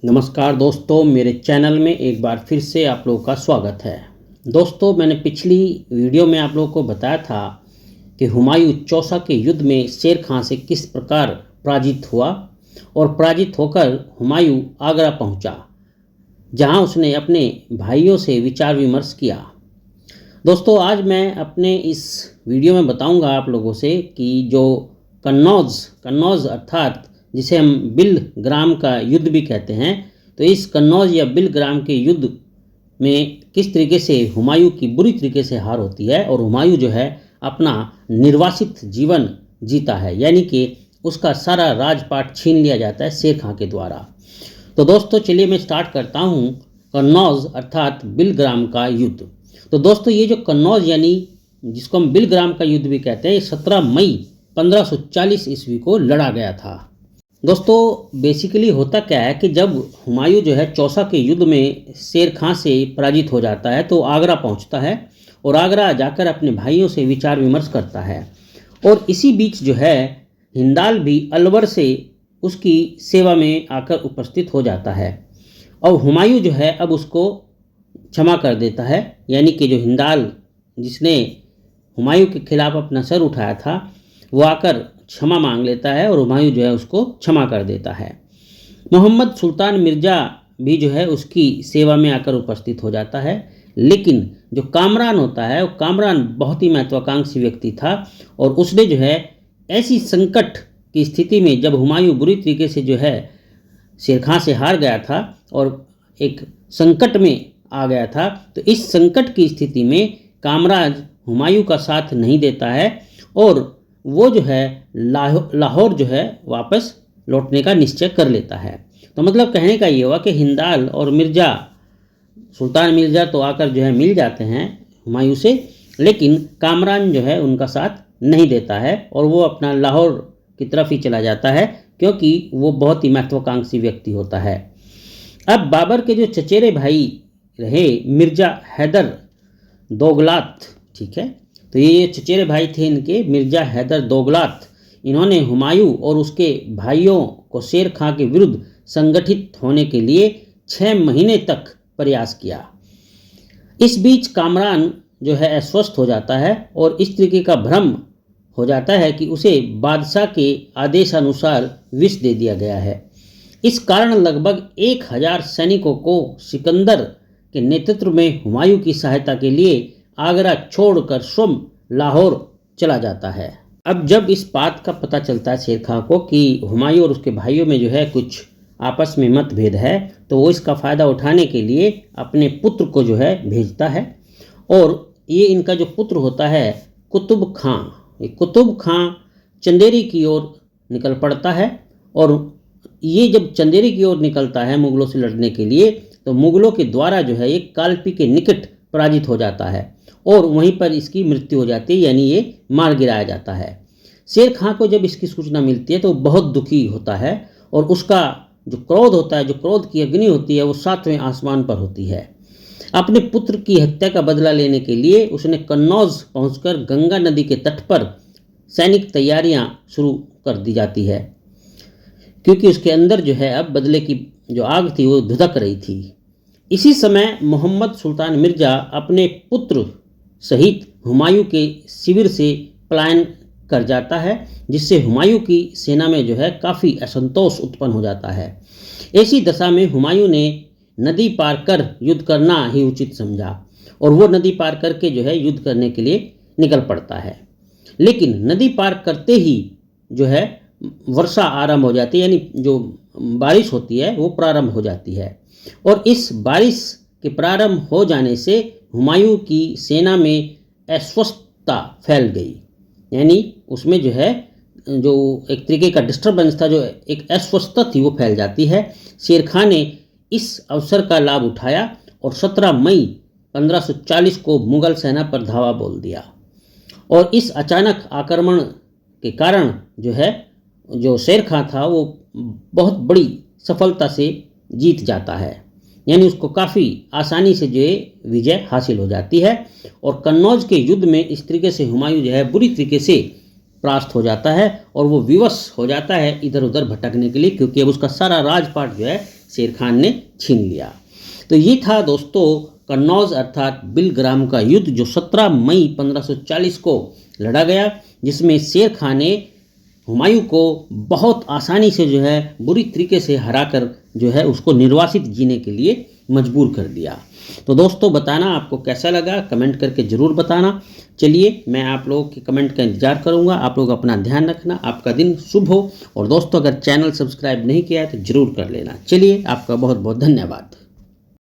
नमस्कार दोस्तों, मेरे चैनल में एक बार फिर से आप लोगों का स्वागत है। दोस्तों, मैंने पिछली वीडियो में आप लोगों को बताया था कि हुमायूं चौसा के युद्ध में शेर खां से किस प्रकार पराजित हुआ और पराजित होकर हुमायूं आगरा पहुंचा, जहां उसने अपने भाइयों से विचार विमर्श किया। दोस्तों, आज मैं अपने इस वीडियो में बताऊंगा आप लोगों से कि जो कन्नौज अर्थात जिसे हम बिलग्राम का युद्ध भी कहते हैं, तो इस कन्नौज या बिलग्राम के युद्ध में किस तरीके से हुमायूं की बुरी तरीके से हार होती है और हुमायूं जो है अपना निर्वासित जीवन जीता है, यानी कि उसका सारा राजपाट छीन लिया जाता है शेर खां के द्वारा। तो दोस्तों, चलिए मैं स्टार्ट करता हूँ कन्नौज अर्थात बिलग्राम का युद्ध। तो दोस्तों, ये जो कन्नौज यानी जिसको हम बिलग्राम का युद्ध भी कहते हैं, 17 मई 1540 ईस्वी को लड़ा गया था। दोस्तों, बेसिकली होता क्या है कि जब हुमायूं जो है चौसा के युद्ध में शेर खां से पराजित हो जाता है तो आगरा पहुंचता है और आगरा जाकर अपने भाइयों से विचार विमर्श करता है। और इसी बीच जो है हिंदाल भी अलवर से उसकी सेवा में आकर उपस्थित हो जाता है और हुमायूं जो है अब उसको क्षमा कर देता है, यानी कि जो हिंदाल जिसने हुमायूं के खिलाफ अपना सर उठाया था वो आकर क्षमा मांग लेता है और हुमायूं जो है उसको क्षमा कर देता है। मोहम्मद सुल्तान मिर्ज़ा भी जो है उसकी सेवा में आकर उपस्थित हो जाता है, लेकिन जो कामरान होता है वो कामरान बहुत ही महत्वाकांक्षी व्यक्ति था और उसने जो है ऐसी संकट की स्थिति में, जब हुमायूं बुरी तरीके से जो है शेर खां से हार गया था और एक संकट में आ गया था, तो इस संकट की स्थिति में कामराज हुमायूं का साथ नहीं देता है और वो जो है लाहौर जो है वापस लौटने का निश्चय कर लेता है। तो मतलब कहने का ये हुआ कि हिंदाल और सुल्तान मिर्ज़ा तो आकर जो है मिल जाते हैं हुमायूं से, लेकिन कामरान जो है उनका साथ नहीं देता है और वो अपना लाहौर की तरफ ही चला जाता है, क्योंकि वो बहुत ही महत्वाकांक्षी व्यक्ति होता है। अब बाबर के जो चचेरे भाई रहे मिर्ज़ा हैदर दोगलात, ठीक है, तो ये चचेरे भाई थे इनके मिर्ज़ा हैदर दोगलात, इन्होंने हुमायूं और उसके भाइयों को शेर खां के विरुद्ध संगठित होने के लिए 6 महीने तक प्रयास किया। इस बीच कामरान जो है अस्वस्थ हो जाता है और इस तरीके का भ्रम हो जाता है कि उसे बादशाह के आदेशानुसार विष दे दिया गया है। इस कारण लगभग 1000 सैनिकों को सिकंदर के नेतृत्व में हुमायूं की सहायता के लिए आगरा छोड़कर स्वयं लाहौर चला जाता है। अब जब इस बात का पता चलता है शेर खां को कि हुमायूं और उसके भाइयों में जो है कुछ आपस में मतभेद है, तो वो इसका फ़ायदा उठाने के लिए अपने पुत्र को जो है भेजता है और ये इनका जो पुत्र होता है कुतुब खां, ये कुतुब खां चंदेरी की ओर निकल पड़ता है और ये जब चंदेरी की ओर निकलता है मुग़लों से लड़ने के लिए, तो मुग़लों के द्वारा जो है ये कालपी के निकट पराजित हो जाता है और वहीं पर इसकी मृत्यु हो जाती है, यानी ये मार गिराया जाता है। शेर खां को जब इसकी सूचना मिलती है तो बहुत दुखी होता है और उसका जो क्रोध होता है, जो क्रोध की अग्नि होती है, वो 7वें आसमान पर होती है। अपने पुत्र की हत्या का बदला लेने के लिए उसने कन्नौज पहुंचकर गंगा नदी के तट पर सैनिक तैयारियां शुरू कर दी जाती है, क्योंकि उसके अंदर जो है अब बदले की जो आग थी वो धुधक रही थी। इसी समय मोहम्मद सुल्तान मिर्ज़ा अपने पुत्र सहित हुमायूं के शिविर से पलायन कर जाता है, जिससे हुमायूं की सेना में जो है काफ़ी असंतोष उत्पन्न हो जाता है। ऐसी दशा में हुमायूं ने नदी पार कर युद्ध करना ही उचित समझा और वो नदी पार करके जो है युद्ध करने के लिए निकल पड़ता है। लेकिन नदी पार करते ही जो है वर्षा आरंभ हो जाती है, यानी जो बारिश होती है वो प्रारंभ हो जाती है और इस बारिश के प्रारंभ हो जाने से हुमायूं की सेना में अस्वस्थता फैल गई, यानी उसमें जो है जो एक तरीके का डिस्टर्बेंस था, जो एक अस्वस्थता थी वो फैल जाती है। शेर खां ने इस अवसर का लाभ उठाया और 17 मई 1540 को मुग़ल सेना पर धावा बोल दिया और इस अचानक आक्रमण के कारण जो है जो शेर खां था वो बहुत बड़ी सफलता से जीत जाता है, यानी उसको काफ़ी आसानी से जो है विजय हासिल हो जाती है और कन्नौज के युद्ध में इस तरीके से हुमायूं जो है बुरी तरीके से परास्त हो जाता है और वो विवश हो जाता है इधर उधर भटकने के लिए, क्योंकि अब उसका सारा राजपाट जो है शेर खान ने छीन लिया। तो ये था दोस्तों कन्नौज अर्थात बिलग्राम का युद्ध, जो 17 मई 1540 को लड़ा गया, जिसमें शेर खान ने हुमायूं को बहुत आसानी से जो है बुरी तरीके से हराकर जो है उसको निर्वासित जीने के लिए मजबूर कर दिया। तो दोस्तों बताना आपको कैसा लगा, कमेंट करके ज़रूर बताना। चलिए मैं आप लोगों के कमेंट का इंतजार करूंगा। आप लोग अपना ध्यान रखना, आपका दिन शुभ हो। और दोस्तों अगर चैनल सब्सक्राइब नहीं किया है तो ज़रूर कर लेना। चलिए आपका बहुत बहुत धन्यवाद।